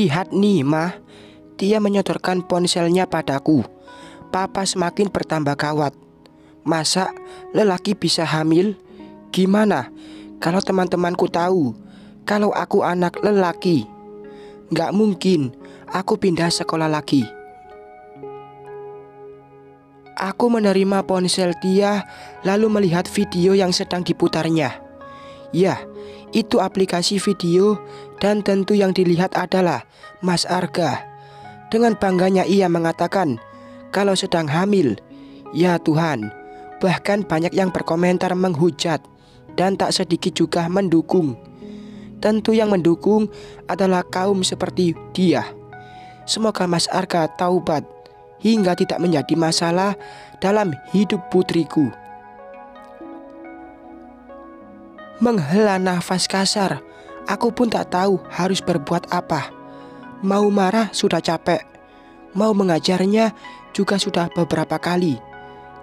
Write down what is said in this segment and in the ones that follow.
Lihat nih, Mah. Dia menyodorkan ponselnya padaku. Papa semakin bertambah gawat. Masa lelaki bisa hamil? Gimana kalau teman-temanku tahu kalau aku anak lelaki? Nggak mungkin aku pindah sekolah lagi. Aku menerima ponsel dia lalu melihat video yang sedang diputarnya. Ya, itu aplikasi video dan tentu yang dilihat adalah Mas Arga. Dengan bangganya ia mengatakan kalau sedang hamil. Ya Tuhan, bahkan banyak yang berkomentar menghujat dan tak sedikit juga mendukung. Tentu yang mendukung adalah kaum seperti dia. Semoga Mas Arga taubat hingga tidak menjadi masalah dalam hidup putriku. Menghela nafas kasar, aku pun tak tahu harus berbuat apa. Mau marah sudah capek, mau mengajarnya juga sudah beberapa kali.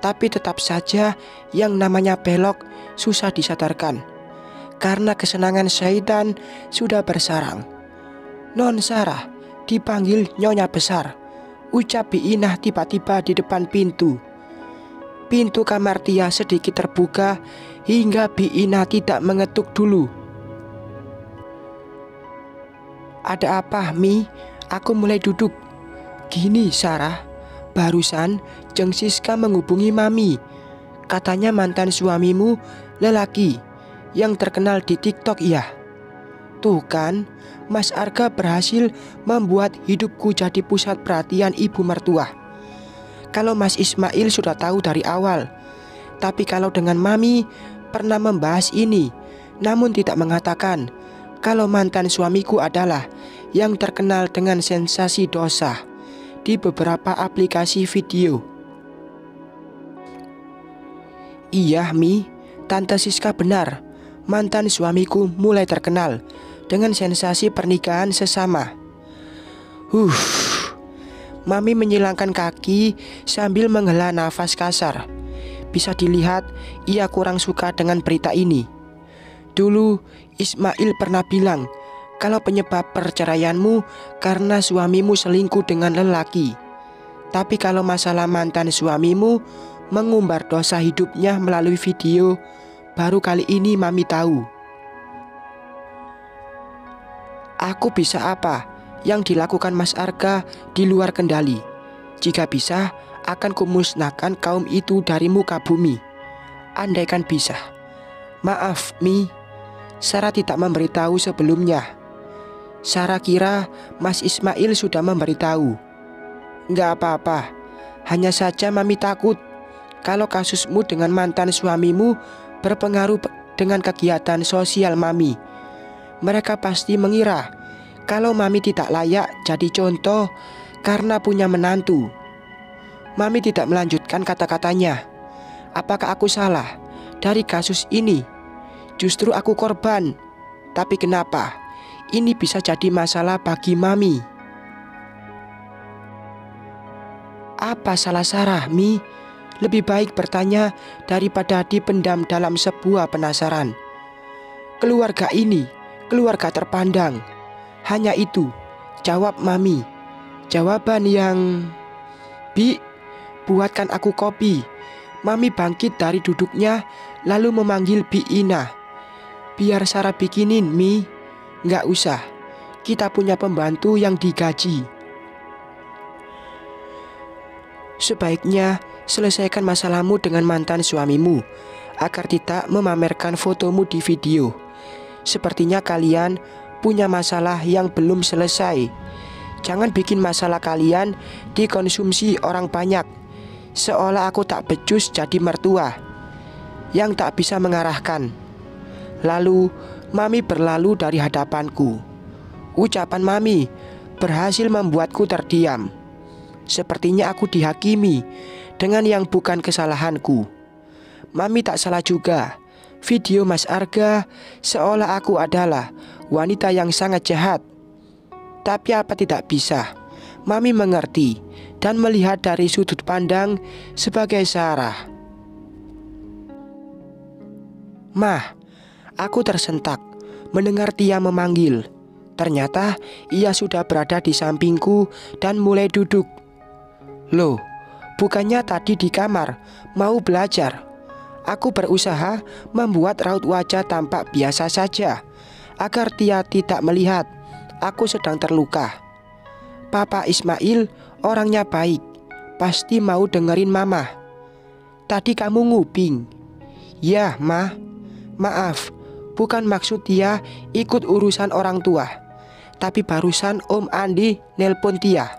Tapi tetap saja yang namanya belok susah disadarkan. Karena kesenangan syaitan sudah bersarang. Non Sarah dipanggil nyonya besar. Ucap Biinah tiba-tiba di depan pintu. Pintu kamar Tia sedikit terbuka hingga Biinah tidak mengetuk dulu. Ada apa, Mi? Aku mulai duduk. Gini, Sarah. Barusan Jeng Siska menghubungi Mami. Katanya mantan suamimu lelaki yang terkenal di TikTok ya. Tuh kan, Mas Arga berhasil membuat hidupku jadi pusat perhatian ibu mertua. Kalau Mas Ismail sudah tahu dari awal. Tapi kalau dengan Mami pernah membahas ini, namun tidak mengatakan kalau mantan suamiku adalah yang terkenal dengan sensasi dosa di beberapa aplikasi video. Iya Mi, Tante Siska benar. Mantan suamiku mulai terkenal dengan sensasi pernikahan sesama. Mami menyilangkan kaki sambil menghela nafas kasar. Bisa dilihat ia kurang suka dengan berita ini. Dulu Ismail pernah bilang kalau penyebab perceraianmu karena suamimu selingkuh dengan lelaki. Tapi kalau masalah mantan suamimu mengumbar dosa hidupnya melalui video, baru kali ini Mami tahu. Aku bisa apa yang dilakukan Mas Arga di luar kendali. Jika bisa, akan kumusnahkan kaum itu dari muka bumi. Andaikan bisa. Maaf, Mi. Sarah tidak memberitahu sebelumnya. Sarah kira Mas Ismail sudah memberitahu. Nggak apa-apa. Hanya saja Mami takut kalau kasusmu dengan mantan suamimu berpengaruh dengan kegiatan sosial Mami. Mereka pasti mengira kalau Mami tidak layak jadi contoh karena punya menantu. Mami tidak melanjutkan kata-katanya. Apakah aku salah dari kasus ini? Justru aku korban. Tapi kenapa ini bisa jadi masalah bagi Mami? Apa salah Sarah, Mi? Lebih baik bertanya daripada dipendam dalam sebuah penasaran. Keluarga ini keluarga terpandang. Hanya itu, jawab Mami. Jawaban yang... Bi, buatkan aku kopi. Mami bangkit dari duduknya lalu memanggil Biinah. Biar Sarah bikinin, Mi. Nggak usah, kita punya pembantu yang digaji. Sebaiknya selesaikan masalahmu dengan mantan suamimu agar tidak memamerkan fotomu di video. Sepertinya kalian punya masalah yang belum selesai. Jangan bikin masalah kalian dikonsumsi orang banyak. Seolah aku tak becus jadi mertua yang tak bisa mengarahkan. Lalu Mami berlalu dari hadapanku. Ucapan Mami berhasil membuatku terdiam. Sepertinya aku dihakimi dengan yang bukan kesalahanku. Mami tak salah juga. Video Mas Arga seolah aku adalah wanita yang sangat jahat. Tapi apa tidak bisa? Mami mengerti dan melihat dari sudut pandang sebagai Sarah. Mah, aku tersentak mendengar Tia memanggil. Ternyata ia sudah berada di sampingku dan mulai duduk. Loh, bukannya tadi di kamar mau belajar? Aku berusaha membuat raut wajah tampak biasa saja agar dia tidak melihat aku sedang terluka. Papa Ismail orangnya baik, pasti mau dengerin mama. Tadi kamu nguping. Ya, Ma. Maaf, bukan maksud dia ikut urusan orang tua. Tapi barusan Om Andi nelpon Tia.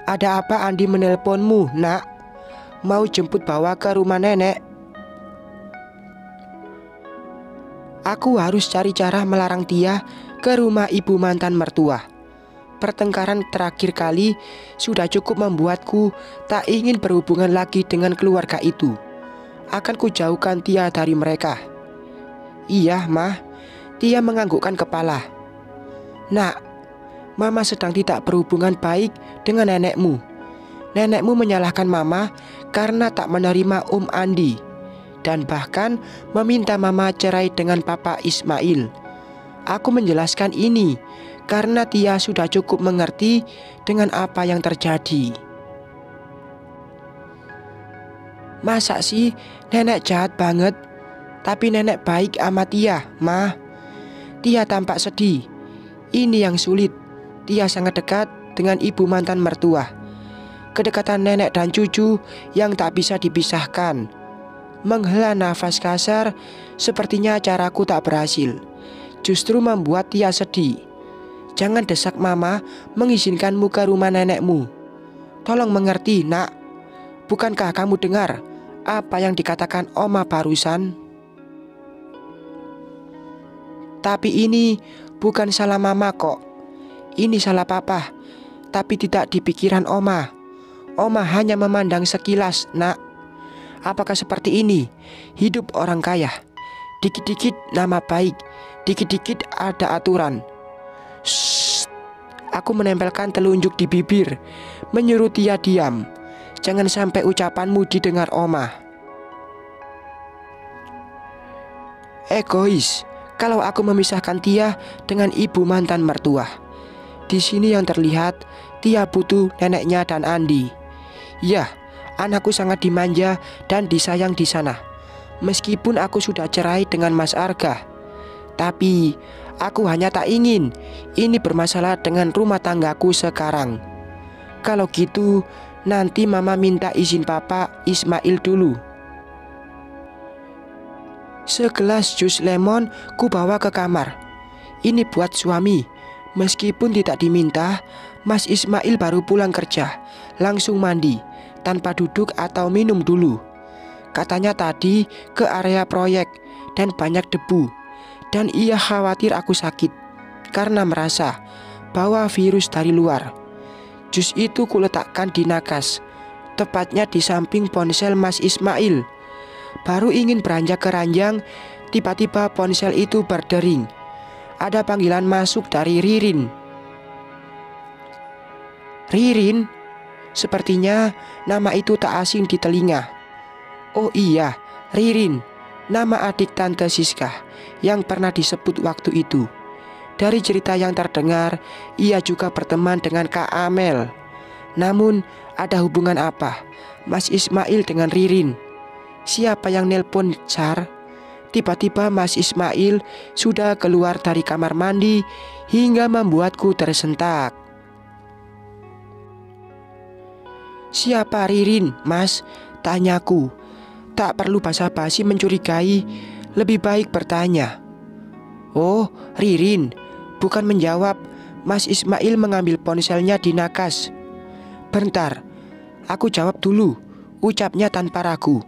Ada apa Andi menelponmu, Nak? Mau jemput bawa ke rumah nenek? Aku harus cari cara melarang Tia ke rumah ibu mantan mertua. Pertengkaran terakhir kali sudah cukup membuatku tak ingin berhubungan lagi dengan keluarga itu. Akan kujauhkan Tia dari mereka. Iya, Mah. Tia menganggukkan kepala. Nak, Mama sedang tidak berhubungan baik dengan nenekmu. Nenekmu menyalahkan Mama karena tak menerima Om Andi, dan bahkan meminta Mama cerai dengan Papa Ismail. Aku menjelaskan ini karena Tia sudah cukup mengerti dengan apa yang terjadi. Masa sih nenek jahat banget? Tapi nenek baik sama Tia, Ma. Tia tampak sedih. Ini yang sulit. Tia sangat dekat dengan ibu mantan mertua. Kedekatan nenek dan cucu yang tak bisa dipisahkan. Menghela nafas kasar, sepertinya caraku tak berhasil. Justru membuat Tia sedih. Jangan desak Mama mengizinkanmu ke rumah nenekmu. Tolong mengerti, Nak. Bukankah kamu dengar apa yang dikatakan Oma barusan? Tapi ini bukan salah Mama kok. Ini salah Papa. Tapi tidak di pikiran Oma. Oma hanya memandang sekilas, Nak. Apakah seperti ini hidup orang kaya? Dikit-dikit nama baik, dikit-dikit ada aturan. Shh. Aku menempelkan telunjuk di bibir, menyuruh Tia diam. Jangan sampai ucapanmu didengar Oma. Egois kalau aku memisahkan Tia dengan ibu mantan mertua. Di sini yang terlihat Tia butuh neneknya dan Andi. Ya, anakku sangat dimanja dan disayang di sana. Meskipun aku sudah cerai dengan Mas Arga, tapi aku hanya tak ingin ini bermasalah dengan rumah tanggaku sekarang. Kalau gitu, nanti Mama minta izin Papa Ismail dulu. Segelas jus lemon ku bawa ke kamar. Ini buat suami. Meskipun tidak diminta, Mas Ismail baru pulang kerja, langsung mandi, tanpa duduk atau minum dulu. Katanya tadi ke area proyek dan banyak debu, dan ia khawatir aku sakit karena merasa bawa virus dari luar. Jus itu kuletakkan di nakas, tepatnya di samping ponsel Mas Ismail. Baru ingin beranjak ke ranjang, tiba-tiba ponsel itu berdering. Ada panggilan masuk dari Ririn. Ririn? Sepertinya nama itu tak asing di telinga. Oh iya, Ririn, nama adik Tante Siska yang pernah disebut waktu itu. Dari cerita yang terdengar, ia juga berteman dengan Kak Amel. Namun, ada hubungan apa Mas Ismail dengan Ririn? Siapa yang nelpon, Char? Tiba-tiba Mas Ismail sudah keluar dari kamar mandi hingga membuatku tersentak. Siapa Ririn, Mas? Tanyaku. Tak perlu basa-basi mencurigai, lebih baik bertanya. Oh, Ririn. Bukan menjawab, Mas Ismail mengambil ponselnya di nakas. Bentar, aku jawab dulu, ucapnya tanpa ragu.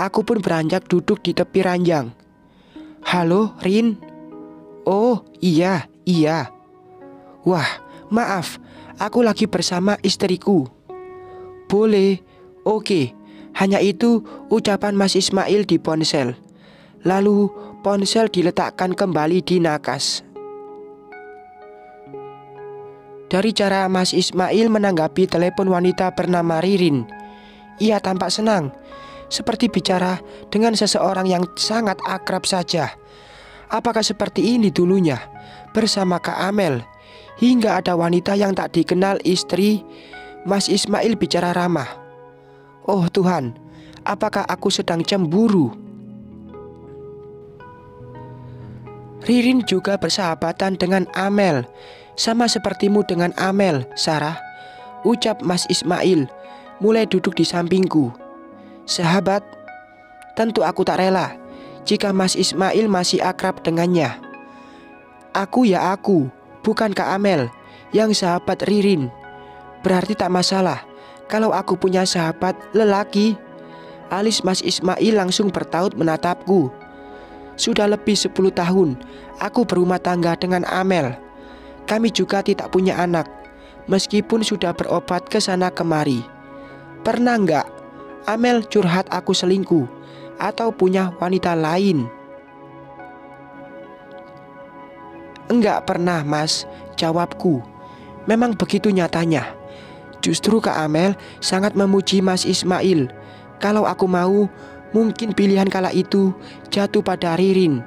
Aku pun beranjak duduk di tepi ranjang. Halo, Rin? Oh, iya. Wah, maaf, aku lagi bersama istriku. Boleh, oke. Hanya itu ucapan Mas Ismail di ponsel. Lalu ponsel diletakkan kembali di nakas. Dari cara Mas Ismail menanggapi telepon wanita bernama Ririn, ia tampak senang, seperti bicara dengan seseorang yang sangat akrab saja. Apakah seperti ini dulunya bersama Kak Amel, hingga ada wanita yang tak dikenal istri Mas Ismail bicara ramah? Oh Tuhan, apakah aku sedang cemburu? Ririn juga bersahabatan dengan Amel, sama sepertimu dengan Amel, Sarah, ucap Mas Ismail, mulai duduk di sampingku. Sahabat, tentu aku tak rela jika Mas Ismail masih akrab dengannya. Aku ya aku, bukan Kak Amel yang sahabat Ririn. Berarti tak masalah kalau aku punya sahabat lelaki. Alis Mas Ismail langsung bertaut menatapku. Sudah lebih 10 tahun aku berumah tangga dengan Amel. Kami juga tidak punya anak, meskipun sudah berobat ke sana kemari. Pernah enggak Amel curhat aku selingkuh atau punya wanita lain? Enggak pernah Mas, jawabku. Memang begitu nyatanya. Justru Kak Amel sangat memuji Mas Ismail. Kalau aku mau, mungkin pilihan kala itu jatuh pada Ririn.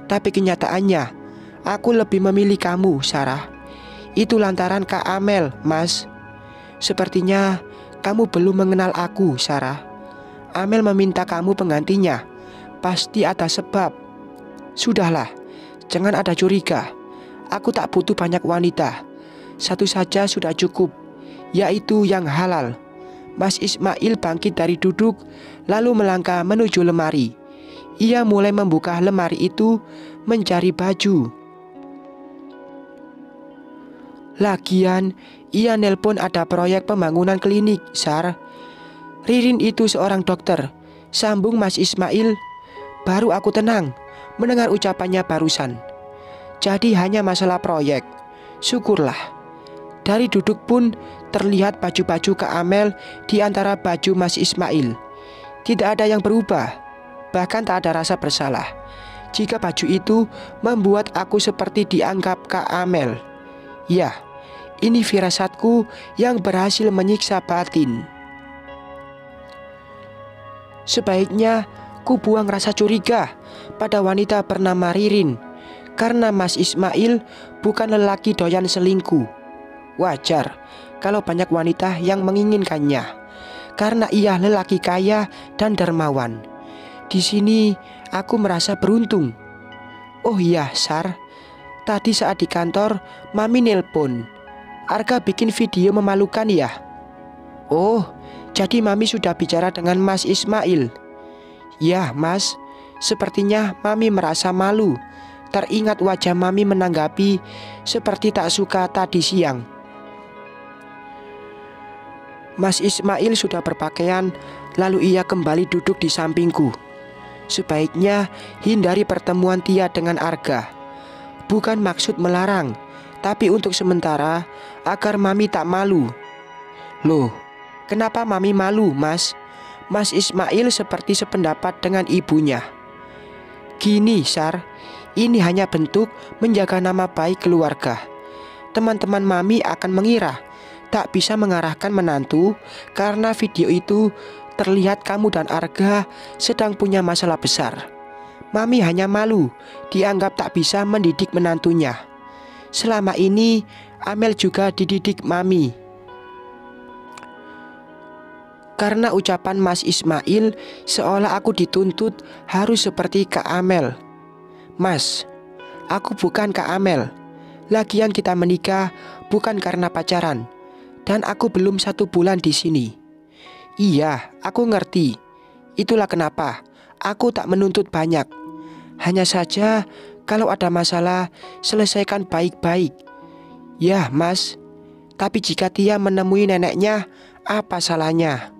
Tapi kenyataannya, aku lebih memilih kamu, Sarah. Itu lantaran Kak Amel, Mas. Sepertinya kamu belum mengenal aku, Sarah. Amel meminta kamu penggantinya. Pasti ada sebab. Sudahlah, jangan ada curiga. Aku tak butuh banyak wanita. Satu saja sudah cukup, yaitu yang halal. Mas Ismail bangkit dari duduk, lalu melangkah menuju lemari. Ia mulai membuka lemari itu, mencari baju. Lagian, ia nelpon ada proyek pembangunan klinik, Sar. Ririn itu seorang dokter, sambung Mas Ismail. Baru aku tenang mendengar ucapannya barusan. Jadi hanya masalah proyek. Syukurlah. Dari duduk pun terlihat baju-baju Kak Amel di antara baju Mas Ismail. Tidak ada yang berubah. Bahkan tak ada rasa bersalah jika baju itu membuat aku seperti dianggap Kak Amel. Ya, ini firasatku yang berhasil menyiksa batin. Sebaiknya ku buang rasa curiga pada wanita bernama Ririn. Karena Mas Ismail bukan lelaki doyan selingkuh. Wajar kalau banyak wanita yang menginginkannya, karena ia lelaki kaya dan dermawan. Di sini aku merasa beruntung. Oh iya, Sar, tadi saat di kantor Mami nelpon. Arga bikin video memalukan ya? Oh, jadi Mami sudah bicara dengan Mas Ismail? Ya, Mas, sepertinya Mami merasa malu. Teringat wajah Mami menanggapi seperti tak suka tadi siang. Mas Ismail sudah berpakaian, lalu ia kembali duduk di sampingku. Sebaiknya hindari pertemuan Tia dengan Arga. Bukan maksud melarang, tapi untuk sementara agar Mami tak malu. Loh, kenapa Mami malu, Mas? Mas Ismail seperti sependapat dengan ibunya. Gini, Sar, ini hanya bentuk menjaga nama baik keluarga. Teman-teman Mami akan mengira tak bisa mengarahkan menantu karena video itu terlihat kamu dan Arga sedang punya masalah besar. Mami hanya malu dianggap tak bisa mendidik menantunya. Selama ini Amel juga dididik Mami. Karena ucapan Mas Ismail seolah aku dituntut harus seperti Kak Amel. Mas, aku bukan Kak Amel. Lagian kita menikah bukan karena pacaran. Dan aku belum 1 bulan di sini. Iya, aku ngerti. Itulah kenapa aku tak menuntut banyak. Hanya saja kalau ada masalah, selesaikan baik-baik. Ya, Mas. Tapi jika Tia menemui neneknya, apa salahnya?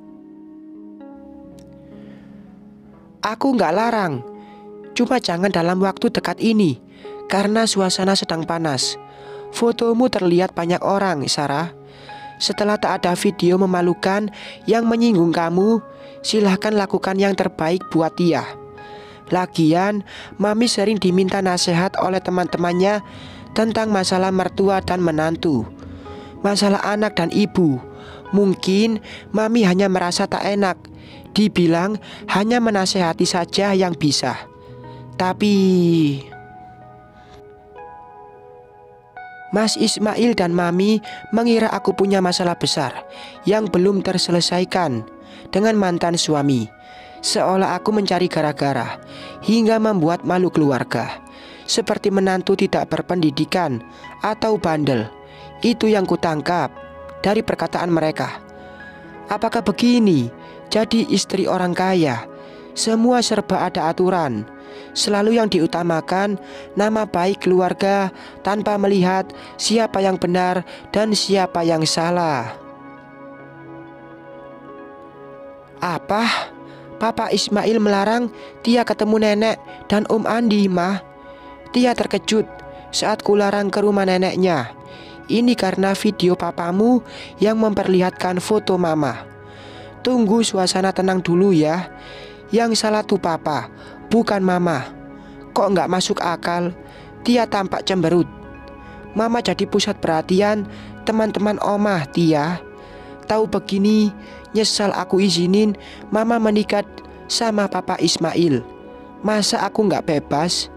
Aku nggak larang. Cuma jangan dalam waktu dekat ini, karena suasana sedang panas. Fotomu terlihat banyak orang, Sarah. Setelah tak ada video memalukan yang menyinggung kamu, silahkan lakukan yang terbaik buat Tia. Lagian, Mami sering diminta nasihat oleh teman-temannya tentang masalah mertua dan menantu, masalah anak dan ibu. Mungkin Mami hanya merasa tak enak, dibilang hanya menasehati saja yang bisa. Tapi Mas Ismail dan Mami mengira aku punya masalah besar yang belum terselesaikan dengan mantan suami. Seolah aku mencari gara-gara hingga membuat malu keluarga, seperti menantu tidak berpendidikan atau bandel. Itu yang kutangkap dari perkataan mereka. Apakah begini jadi istri orang kaya? Semua serba ada aturan. Selalu yang diutamakan nama baik keluarga tanpa melihat siapa yang benar dan siapa yang salah. Apa? Papa Ismail melarang Tia ketemu nenek dan Om Andi, Mah? Tia terkejut saat kularang ke rumah neneknya. Ini karena video papamu yang memperlihatkan foto mama. Tunggu suasana tenang dulu ya. Yang salah tuh papa, bukan mama. Kok nggak masuk akal? Tia tampak cemberut. Mama jadi pusat perhatian teman-teman omah Tia. Tahu begini, nyesal aku izinin mama menikah sama Papa Ismail. Masa aku nggak bebas?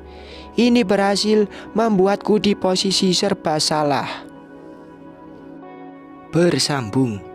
Ini berhasil membuatku di posisi serba salah. Bersambung.